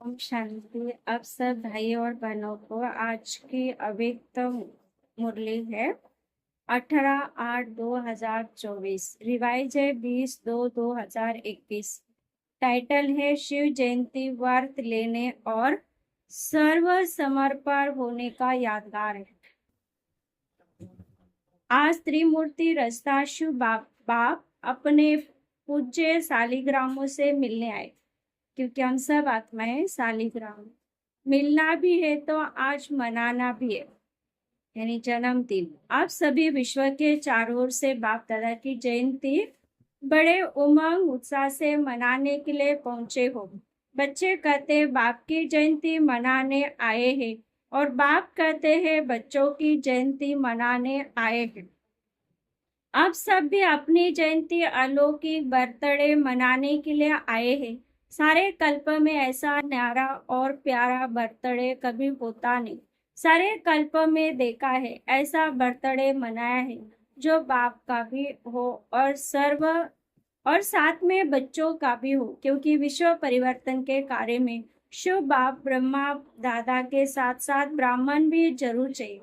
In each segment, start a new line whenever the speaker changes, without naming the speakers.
ओम शांति। अब सब भाई और बहनों को आज की अव्यक्त मुरली है 18/8/2024। रिवाइज है 20/2/2021। टाइटल है शिव जयंती व्रत लेने और सर्व समर्पण होने का यादगार है। आज त्रिमूर्ति रस्ता शिव बाप अपने पूज्य शालिग्रामों से मिलने आए, क्योंकि हम सब आत्माएं शालिग्राम। मिलना भी है तो आज मनाना भी है, यानी जन्मदिन। आप सभी विश्व के चारों ओर से बाप दादा की जयंती बड़े उमंग उत्साह से मनाने के लिए पहुंचे हो। बच्चे कहते हैं बाप की जयंती मनाने आए हैं, और बाप कहते हैं बच्चों की जयंती मनाने आए हैं। आप सब भी अपनी जयंती अलौकिक बर्थडे मनाने के लिए आए हैं। सारे कल्प में ऐसा न्यारा और प्यारा बर्थडे कभी होता नहीं। सारे कल्प में देखा है ऐसा बर्थडे मनाया है जो बाप का भी हो और साथ में बच्चों का भी हो, क्योंकि विश्व परिवर्तन के कार्य में शिव बाप ब्रह्मा दादा के साथ साथ ब्राह्मण भी जरूर चाहिए।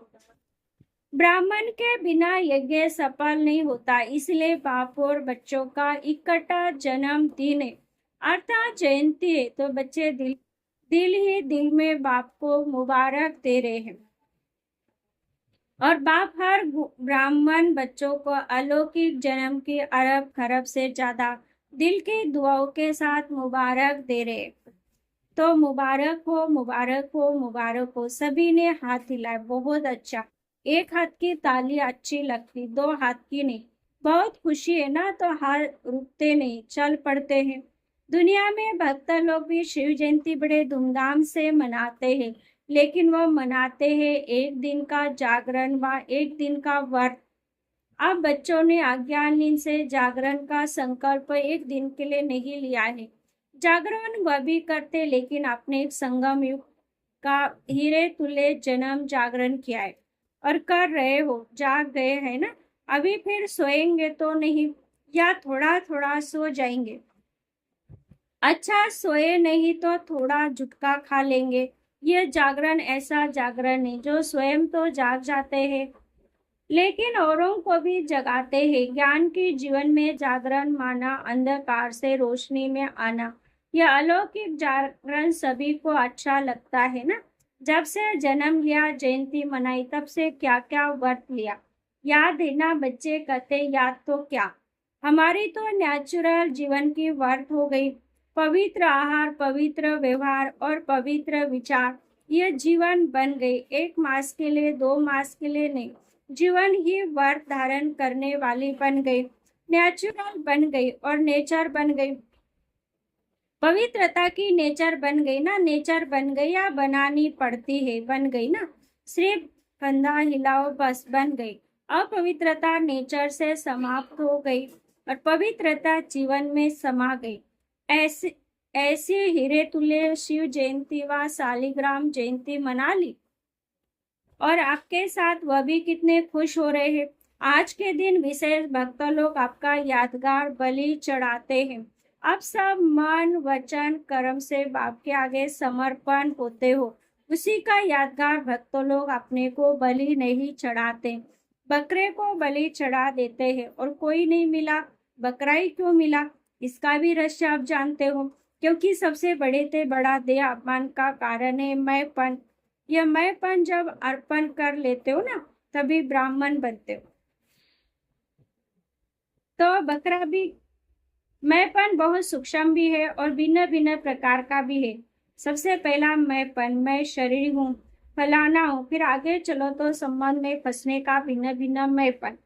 ब्राह्मण के बिना यज्ञ सफल नहीं होता, इसलिए बाप और बच्चों का इकट्ठा जन्म दिन है अर्थात जयंती है। तो बच्चे दिल ही दिल में बाप को मुबारक दे रहे हैं, और बाप हर ब्राह्मण बच्चों को अलौकिक जन्म की अरब खरब से ज्यादा दिल की दुआओं के साथ मुबारक दे रहे हैं। तो मुबारक हो, मुबारक हो, मुबारक हो। सभी ने हाथ हिलाए। बहुत अच्छा। एक हाथ की ताली अच्छी लगती, दो हाथ की नहीं। बहुत खुशी है ना, तो हाथ रुकते नहीं, चल पड़ते हैं। दुनिया में भक्त लोग भी शिव जयंती बड़े धूमधाम से मनाते हैं, लेकिन वो मनाते हैं एक दिन का जागरण व एक दिन का व्रत। अब बच्चों ने अज्ञान नींद से जागरण का संकल्प एक दिन के लिए नहीं लिया है। जागरण वह भी करते, लेकिन अपने संगम युग का हीरे तुल्य जन्म जागरण किया है और कर रहे हो। जाग गए हैं ना, अभी फिर सोएंगे तो नहीं, या थोड़ा थोड़ा सो जाएंगे। अच्छा, सोए नहीं तो थोड़ा झुटका खा लेंगे। यह जागरण ऐसा जागरण नहीं जो स्वयं तो जाग जाते हैं लेकिन औरों को भी जगाते हैं। ज्ञान की जीवन में जागरण माना अंधकार से रोशनी में आना। यह अलौकिक जागरण सभी को अच्छा लगता है ना। जब से जन्म लिया, जयंती मनाई, तब से क्या क्या व्रत लिया याद है ना। बच्चे कहते याद तो क्या, हमारी तो नेचुरल जीवन की व्रत हो गई। पवित्र आहार, पवित्र व्यवहार और पवित्र विचार, यह जीवन बन गई। 1 मास के लिए, 2 मास के लिए नहीं, जीवन ही व्रत धारण करने वाली बन गई, नेचुरल बन गई और नेचर बन गई। पवित्रता की नेचर बन गई ना। नेचर बन गई या बनानी पड़ती है, बन गई ना। सिर्फ कंधा हिलाओ बस बन गई। अपवित्रता नेचर से समाप्त हो गई और पवित्रता जीवन में समा गई। ऐसे हीरे तुल्य शिव जयंती व शालिग्राम जयंती मना ली, और आपके साथ वह भी कितने खुश हो रहे हैं। आज के दिन विशेष भक्त लोग आपका यादगार बलि चढ़ाते हैं। आप सब मन वचन कर्म से बाप के आगे समर्पण होते हो। उसी का यादगार भक्त लोग अपने को बलि नहीं चढ़ाते, बकरे को बलि चढ़ा देते हैं। और कोई नहीं मिला, बकरा ही क्यों मिला, इसका भी रहस्य आप जानते हो। क्योंकि सबसे बड़े से बड़ा देह अपमान का कारण है मैंपन। यह मैंपन जब अर्पण कर लेते हो ना, तभी ब्राह्मण बनते हो। तो बकरा भी, मैंपन बहुत सूक्ष्म भी है और भिन्न भिन्न प्रकार का भी है। सबसे पहला मैंपन, मैं शरीर हूँ, फलाना हूँ। फिर आगे चलो तो संबंध में फंसने का भिन्न भिन्न मैंपन,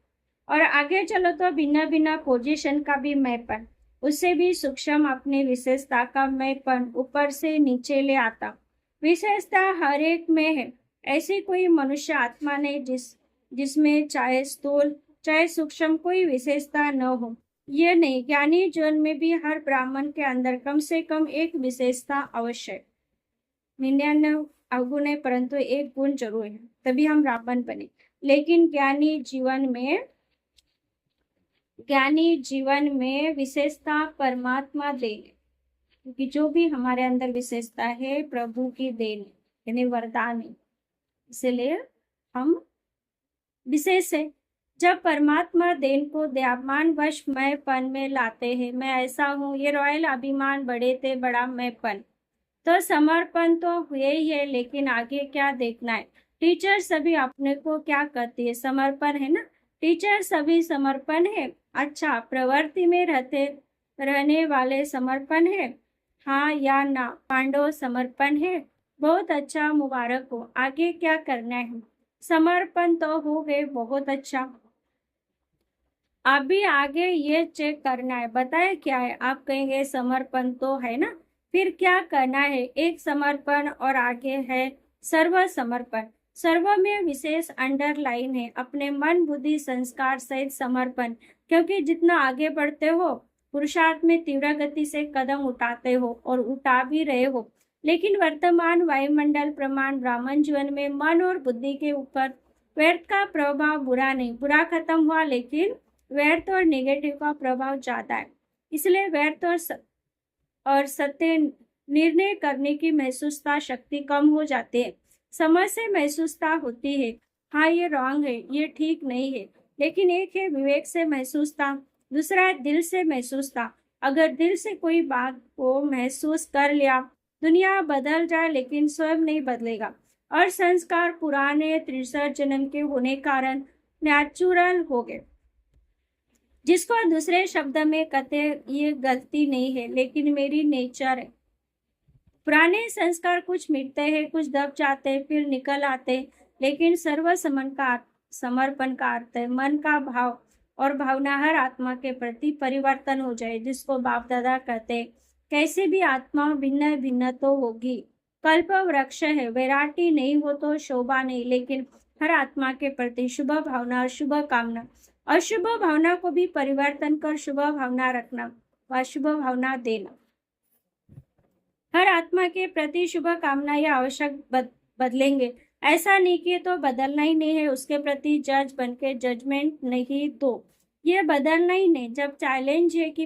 और आगे चलो तो भिन्न भिन्न पोजीशन का भी मैंपन। उससे भी सूक्ष्म अपनी विशेषता का मैंपन ऊपर से नीचे ले आता। विशेषता हर एक में है। ऐसी कोई मनुष्य आत्मा नहीं जिसमें चाहे स्थूल चाहे सूक्ष्म कोई विशेषता न हो। यह नहीं, ज्ञानी जीवन में भी हर ब्राह्मण के अंदर कम से कम एक विशेषता अवश्य है। 99 अवगुण है, परंतु एक गुण जरूर है, तभी हम ब्राह्मण बने। लेकिन ज्ञानी जीवन में विशेषता परमात्मा दे। क्योंकि जो भी हमारे अंदर विशेषता है प्रभु की देन यानी वरदान है, इसलिए हम विशेष है। जब परमात्मा देन को दयावान वश मैंपन में लाते हैं, मैं ऐसा हूँ, ये रॉयल अभिमान बड़े थे बड़ा मैंपन, तो समर्पण तो हुए ही है, लेकिन आगे क्या देखना है। टीचर सभी अपने को क्या कहती है, समर्पण है ना। टीचर सभी समर्पण है। अच्छा, प्रवृत्ति में रहने वाले समर्पण है, हाँ या ना। पांडव समर्पण है, बहुत अच्छा, मुबारक हो। आगे क्या करना है, समर्पण तो हो गए, बहुत अच्छा। अभी आगे ये चेक करना है, बताए क्या है। आप कहेंगे समर्पण तो है ना, फिर क्या करना है। एक समर्पण और आगे है सर्व समर्पण। सर्व में विशेष अंडरलाइन है, अपने मन बुद्धि संस्कार सहित समर्पण। क्योंकि जितना आगे बढ़ते हो पुरुषार्थ में तीव्र गति से कदम उठाते हो और उठा भी रहे हो, लेकिन वर्तमान वायुमंडल प्रमाण ब्राह्मण जीवन में मन और बुद्धि के ऊपर व्यर्थ का प्रभाव बुरा नहीं, बुरा खत्म हुआ, लेकिन व्यर्थ और नेगेटिव का प्रभाव ज्यादा है। इसलिए व्यर्थ और सत्य निर्णय करने की महसूसता शक्ति कम हो जाती है। समझ से महसूसता होती है, हाँ ये रॉन्ग है, ये ठीक नहीं है, लेकिन एक है विवेक से महसूसता, दूसरा है दिल से महसूसता। अगर दिल से कोई बात को महसूस कर लिया, दुनिया बदल जाए लेकिन स्वयं नहीं बदलेगा। और संस्कार पुराने 63 जन्म के होने कारण नेचुरल हो गए, जिसको दूसरे शब्द में कहते ये गलती नहीं है लेकिन मेरी नेचर है। पुराने संस्कार कुछ मिटते हैं, कुछ दब जाते हैं, फिर निकल आते, लेकिन समर्पण का अर्थ है मन का भाव और भावना हर आत्मा के प्रति परिवर्तन हो जाए, जिसको बाप दादा कहते। कैसे भी आत्मा भिन्न भिन्न तो होगी, कल्प वृक्ष है, वैराटी नहीं हो तो शोभा नहीं, लेकिन हर आत्मा के प्रति शुभ भावना और शुभ कामना, अशुभ भावना को भी परिवर्तन कर शुभ भावना रखना व शुभ भावना देना। हर आत्मा के प्रति शुभ कामना या आवश्यक बदलेंगे, ऐसा नहीं कि तो बदलना ही नहीं है, उसके प्रति जज बनके जजमेंट नहीं दो, ये बदलना ही नहीं। जब चैलेंज है कि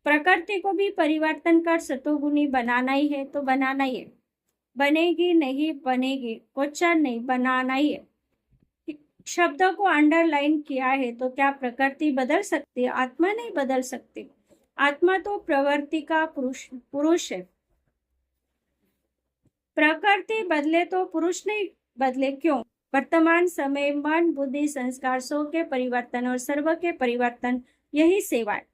प्रकृति को भी परिवर्तन कर सतोगुणी बनाना ही है तो बनाना ही है, बनेगी नहीं बनेगी, क्वेश्चन नहीं, बनाना ही है। शब्दों को अंडरलाइन किया है, तो क्या प्रकृति बदल सकती है, आत्मा नहीं बदल सकती। आत्मा तो प्रवृत्ति का पुरुष है, प्रकृति बदले तो पुरुष नहीं बदले, क्यों। वर्तमान समय मन बुद्धि संस्कार सो के परिवर्तन और सर्व के परिवर्तन, यही सेवा है।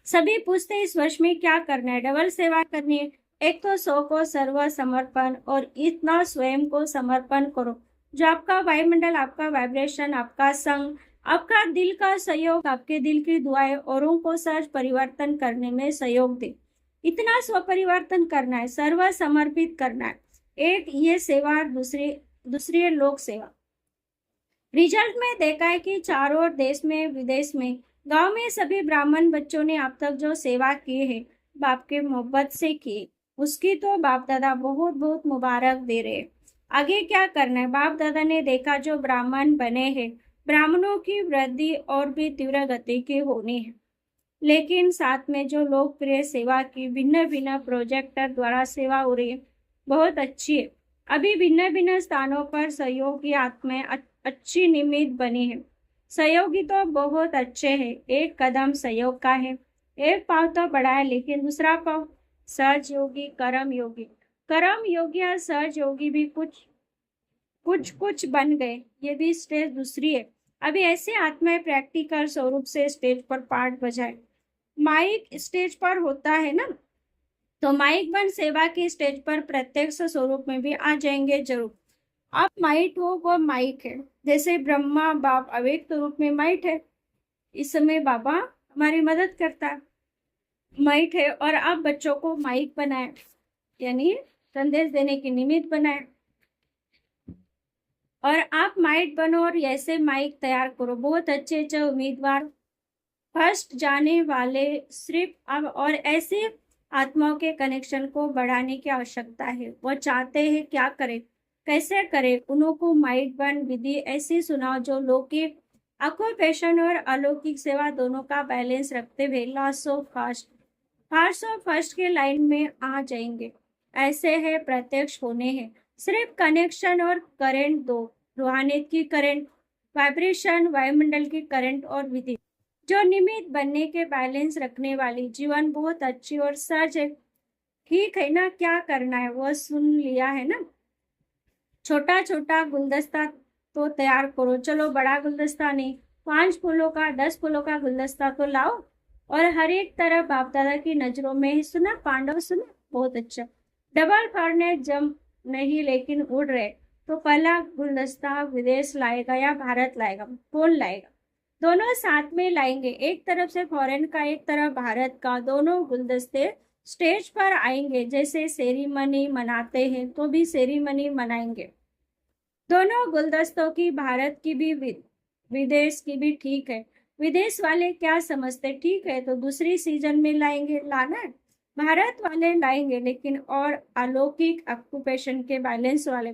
सभी पूछते इस वर्ष में क्या करना है, डबल सेवा करनी है। एक तो 100 को सर्व समर्पण और इतना स्वयं को समर्पण करो, जो आपका वायुमंडल, आपका वाइब्रेशन, आपका संग, आपका दिल का सहयोग, आपके दिल की दुआएं औरों को सहज परिवर्तन करने में सहयोग दे। इतना स्व परिवर्तन करना है, सर्व समर्पित करना है। एक ये सेवा, दूसरी लोक सेवा। रिजल्ट में देखा है कि चारों ओर देश में विदेश में गांव में सभी ब्राह्मण बच्चों ने अब तक जो सेवा की है बाप के मोहब्बत से की, उसकी तो बाप दादा बहुत बहुत मुबारक दे रहे। आगे क्या करना है, बाप दादा ने देखा जो ब्राह्मण बने हैं, ब्राह्मणों की वृद्धि और भी तीव्र गति की होनी है, लेकिन साथ में जो लोकप्रिय सेवा की भिन्न भिन्न प्रोजेक्टर द्वारा सेवा हो रही है, बहुत अच्छी है। अभी भिन्न भिन्न स्थानों पर सहयोगी आत्माएं अच्छी निमित्त बनी है। सहयोगी तो बहुत अच्छे हैं, एक कदम सहयोग का है, एक पाव तो बड़ा है, लेकिन दूसरा पाव सहज योगी, कर्म योगी। कर्म योगी और सहज योगी भी कुछ बन गए, ये भी स्टेज दूसरी है। अभी ऐसे आत्माएं प्रैक्टिकल स्वरूप से स्टेज पर पार्ट बजाए। माइक स्टेज पर होता है ना, तो माइक बन सेवा की स्टेज पर प्रत्यक्ष स्वरूप में भी आ जाएंगे जरूर। आप माइट हो, वो माइक है, जैसे ब्रह्मा बाप अव्यक्त रूप में माइट है, इस समय बाबा हमारी मदद करता है, माइट है। और आप बच्चों को माइक बनाए, यानी संदेश देने के निमित्त बनाए, और आप माइट बनो और ऐसे माइक तैयार करो, बहुत अच्छे अच्छे उम्मीदवार फर्स्ट जाने वाले सिर्फ अब। और ऐसे आत्माओं के कनेक्शन को बढ़ाने की आवश्यकता है, वो चाहते हैं क्या करें, कैसे करें। उनको माइट बन विधि ऐसी सुनाओ जो लौकिक ऑक्यूपेशन और अलौकिक सेवा दोनों का बैलेंस रखते हुए लॉस ऑफ कास्ट हार्स और फर्स्ट के लाइन में आ जाएंगे। ऐसे है प्रत्यक्ष होने हैं, सिर्फ कनेक्शन और करंट दो, रूहानियत की करंट, वाइब्रेशन, वायुमंडल की करंट और विधि जो निमित्त बनने के बैलेंस रखने वाली जीवन बहुत अच्छी और सच है। ठीक है ना, क्या करना है वो सुन लिया है ना। छोटा छोटा गुलदस्ता तो तैयार करो, चलो बड़ा गुलदस्ता नहीं, 5 फूलों का 10 फूलों का गुलदस्ता तो लाओ। और हर एक तरफ बाप दादा की नजरों में ही सुना, पांडव सुना, बहुत अच्छा। डबल फॉरनेट जम नहीं लेकिन उड़ रहे, तो पहला गुलदस्ता विदेश लाएगा या भारत लाएगा, कौन लाएगा? दोनों साथ में लाएंगे, एक तरफ से फॉरेन का एक तरफ भारत का, दोनों गुलदस्ते स्टेज पर आएंगे। जैसे सेरेमनी मनाते हैं तो भी सेरेमनी मनाएंगे। दोनों गुलदस्तों की, भारत की भी विदेश की भी। ठीक है, विदेश वाले क्या समझते, ठीक है तो दूसरी सीजन में लाएंगे, लाना है। भारत वाले लाएंगे लेकिन और अलौकिक ऑक्यूपेशन के बैलेंस वाले।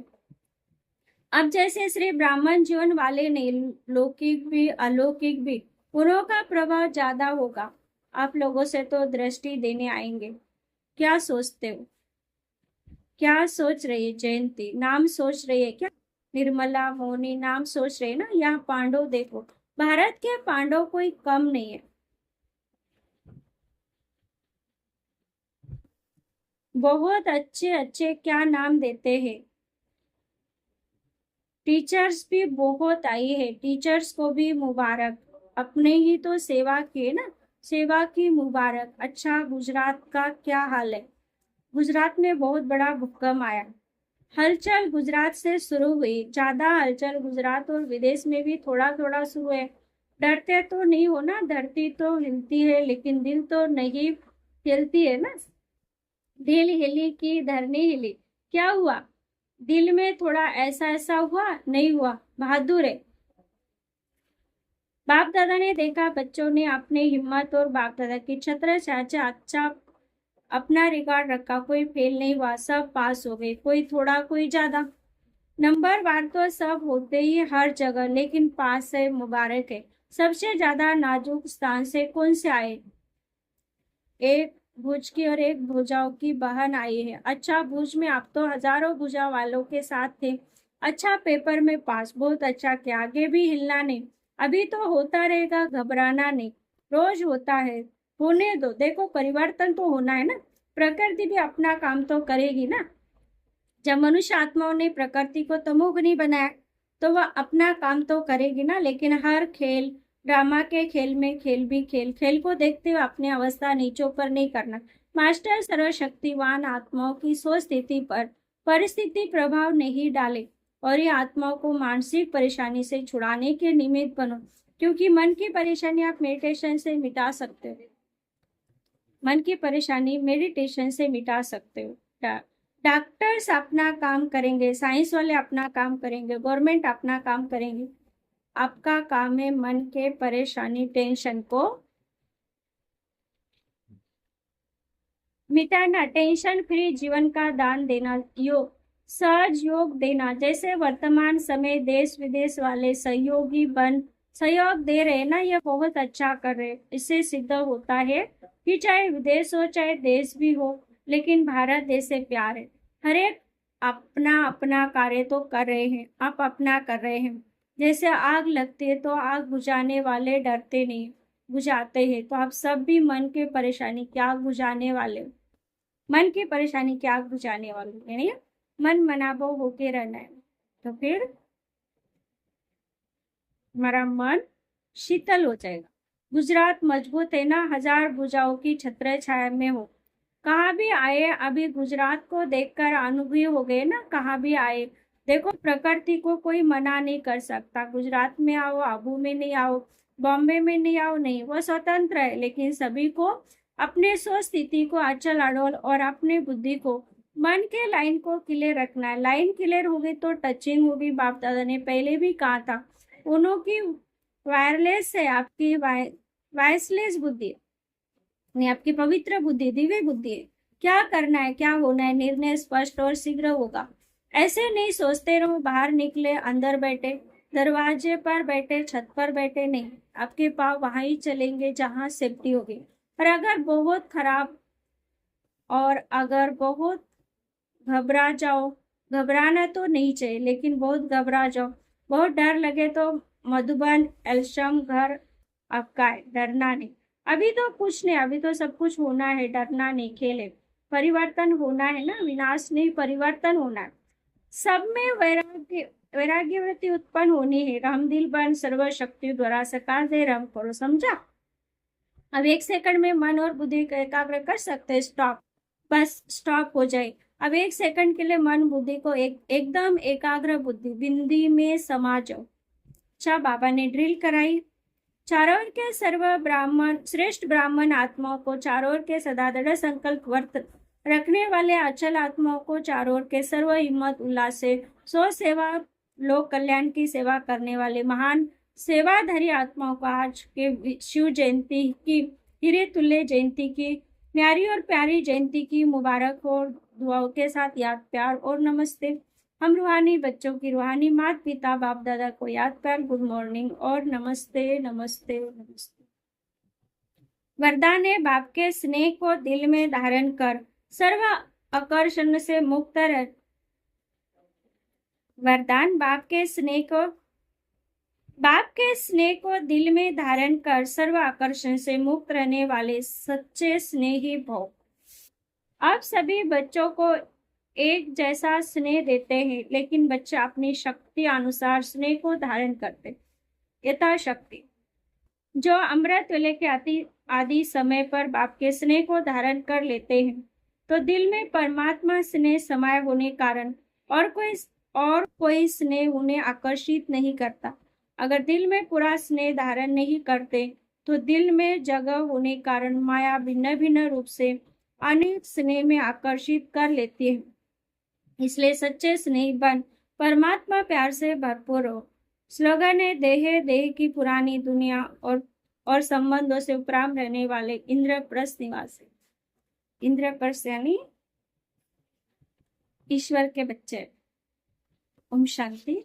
अब जैसे श्री ब्राह्मण जीवन वाले नहीं, लौकिक भी अलौकिक भी, उन्हों का प्रभाव ज्यादा होगा। आप लोगों से तो दृष्टि देने आएंगे। क्या सोचते हो? क्या सोच रही है जयंती? नाम सोच रही है क्या? निर्मला, मोनी नाम सोच रहे ना। यहाँ पांडव देखो, भारत के पांडव कोई कम नहीं है, बहुत अच्छे अच्छे। क्या नाम देते हैं। टीचर्स भी बहुत आई है, टीचर्स को भी मुबारक। अपने ही तो सेवा किए ना, सेवा की मुबारक। अच्छा, गुजरात का क्या हाल है? गुजरात में बहुत बड़ा भूकंप आया। हलचल गुजरात से शुरू हुई, ज्यादा हलचल गुजरात और विदेश में भी थोड़ा थोड़ा शुरू है। डरते तो नहीं हो ना, धरती तो हिलती है लेकिन दिल तो नहीं हिलती है ना। दिल हिली की धरनी हिली, क्या हुआ? दिल में थोड़ा ऐसा ऐसा हुआ, नहीं हुआ, बहादुर है। बाप दादा ने देखा बच्चों ने अपने हिम्मत और बाप दादा की छत्र छाया अच्छा अपना रिकॉर्ड रखा, कोई फेल नहीं हुआ, सब पास हो गए, कोई थोड़ा कोई ज्यादा। नंबर बार तो सब होते ही हर जगह, लेकिन पास से मुबारक है। सबसे ज्यादा नाजुक स्थान से कौन से आए? एक भुज की और एक भुजाओं की बहन आई है। अच्छा, भुज में आप तो हजारों भुजा वालों के साथ थे। अच्छा, पेपर में पास, बहुत अच्छा किया, आगे भी हिलना नहीं। अभी तो होता रहेगा, घबराना नहीं, रोज होता है, होने दो। देखो परिवर्तन तो होना है ना, प्रकृति भी अपना काम तो करेगी ना। जब मनुष्य आत्माओं ने प्रकृति को तमोगुनी बनाया तो वह अपना काम तो करेगी ना। लेकिन हर खेल, ड्रामा के खेल में खेल भी खेल, खेल को देखते हुए अपनी अवस्था नीचों पर नहीं करना। मास्टर सर्वशक्तिवान आत्माओं की सोच स्थिति पर परिस्थिति प्रभाव नहीं डाले और ये आत्माओं को मानसिक परेशानी से छुड़ाने के निमित्त बनो, क्योंकि मन की परेशानी आप मेडिटेशन से मिटा सकते हो। मन की परेशानी मेडिटेशन से मिटा सकते हो। डॉक्टर्स अपना काम करेंगे, साइंस वाले अपना काम करेंगे, गवर्नमेंट अपना काम करेंगे। आपका काम है मन के परेशानी, टेंशन को मिटाना, टेंशन फ्री जीवन का दान देना, योग, सहज योग देना। जैसे वर्तमान समय देश विदेश वाले सहयोगी बन सहयोग दे रहे हैं ना, ये बहुत अच्छा कर रहे हैं। इससे सिद्ध होता है कि चाहे विदेश हो चाहे देश भी हो, लेकिन भारत देश से प्यार है। हर एक अपना अपना कार्य तो कर रहे हैं, आप अपना कर रहे हैं। जैसे आग लगती है तो आग बुझाने वाले डरते नहीं, बुझाते हैं। तो आप सब भी मन के परेशानी की आग बुझाने वाले हो, मन की परेशानी की आग बुझाने वाले, यानी मन मनाबो होके रहना है। तो फिर हमारा मन शीतल हो जाएगा। गुजरात मजबूत है ना, हजार भुजाओं की छत्र छाया में हो। कहाँ भी आए, अभी गुजरात को देखकर अनुभवी हो गए ना, कहाँ भी आए। देखो प्रकृति को कोई मना नहीं कर सकता, गुजरात में आओ, आबू में नहीं आओ, बॉम्बे में नहीं आओ, नहीं, वो स्वतंत्र है। लेकिन सभी को अपने सोच स्थिति को अचल अडोल और अपने बुद्धि को, मन के लाइन को क्लियर रखना है। लाइन क्लियर होगी तो टचिंग होगी। बाप दादा ने पहले भी कहा था, उन्हों की वायरलेस है, आपकी वायसलेस बुद्धि नहीं, आपकी पवित्र बुद्धि, दिव्य बुद्धि है। क्या करना है, क्या होना है, निर्णय स्पष्ट और शीघ्र होगा। ऐसे नहीं सोचते रहो बाहर निकले अंदर बैठे, दरवाजे पर बैठे, छत पर बैठे, नहीं, आपके पाँव वहां ही चलेंगे जहां सेफ्टी होगी। और अगर बहुत खराब और अगर बहुत घबरा जाओ, घबराना तो नहीं चाहिए, लेकिन बहुत घबरा जाओ, बहुत डर लगे तो मधुबन एल्शम घर आपका है, डरना नहीं। अभी तो कुछ नहीं, अभी तो सब कुछ होना है, डरना नहीं, खेले, परिवर्तन होना है ना, विनाश नहीं परिवर्तन होना है। सब में वैराग्य वैराग्य वृत्ति उत्पन्न होनी है। रामदिल बन सर्वशक्ति द्वारा सकार दे रम करो, समझा। अब 1 सेकंड में मन और बुद्धि को एकाग्र कर सकते हैं, स्टॉप, बस स्टॉप हो जाए। अब 1 सेकंड के लिए मन बुद्धि को एकदम एकाग्र बुद्धि बिंदी में समा जाओ। अच्छा, बाबा ने ड्रिल कराई। चारों ओर के सर्व ब्राह्मण, श्रेष्ठ ब्राह्मण आत्माओं को, चारों ओर के सदा दृढ़ संकल्प वर्त रखने वाले अचल आत्माओं को, चारों ओर के सर्व हिम्मत उल्लास से सो सेवा लोक कल्याण की सेवा करने वाले महान सेवाधारी आत्माओं को आज के शिव जयंती की, हीरे तुल्य जयंती की, न्यारी और प्यारी जयंती की मुबारक हो। दुआओं के साथ याद, प्यार और नमस्ते। हम रूहानी बच्चों की रूहानी माता पिता बाप दादा को याद, प्यार, गुड मॉर्निंग और नमस्ते नमस्ते नमस्ते। वरदान है, बाप के स्नेह को दिल में धारण कर सर्व आकर्षण से मुक्त रह। वरदान, बाप के स्नेह को दिल में धारण कर सर्व आकर्षण से मुक्त रहने वाले सच्चे स्नेही भव। आप सभी बच्चों को एक जैसा स्नेह देते हैं, लेकिन बच्चे अपनी शक्ति अनुसार स्नेह को धारण करते, यथाशक्ति। जो अमृत वेले के आदि समय पर बाप के स्नेह को धारण कर लेते हैं, तो दिल में परमात्मा स्नेह समाये होने कारण और कोई स्नेह उन्हें आकर्षित नहीं करता। अगर दिल में पूरा स्नेह धारण नहीं करते, तो दिल में जगह होने कारण माया भिन्न भिन्न रूप से अनेक स्नेह में आकर्षित कर लेती है। इसलिए सच्चे स्नेह बन परमात्मा प्यार से भरपूर हो। स्लोगन है, देह की पुरानी दुनिया और संबंधों से उपराम रहने वाले इंद्रप्रस्थ निवासी। इंद्रप्रस्थ यानी ईश्वर के बच्चे। ओम शांति।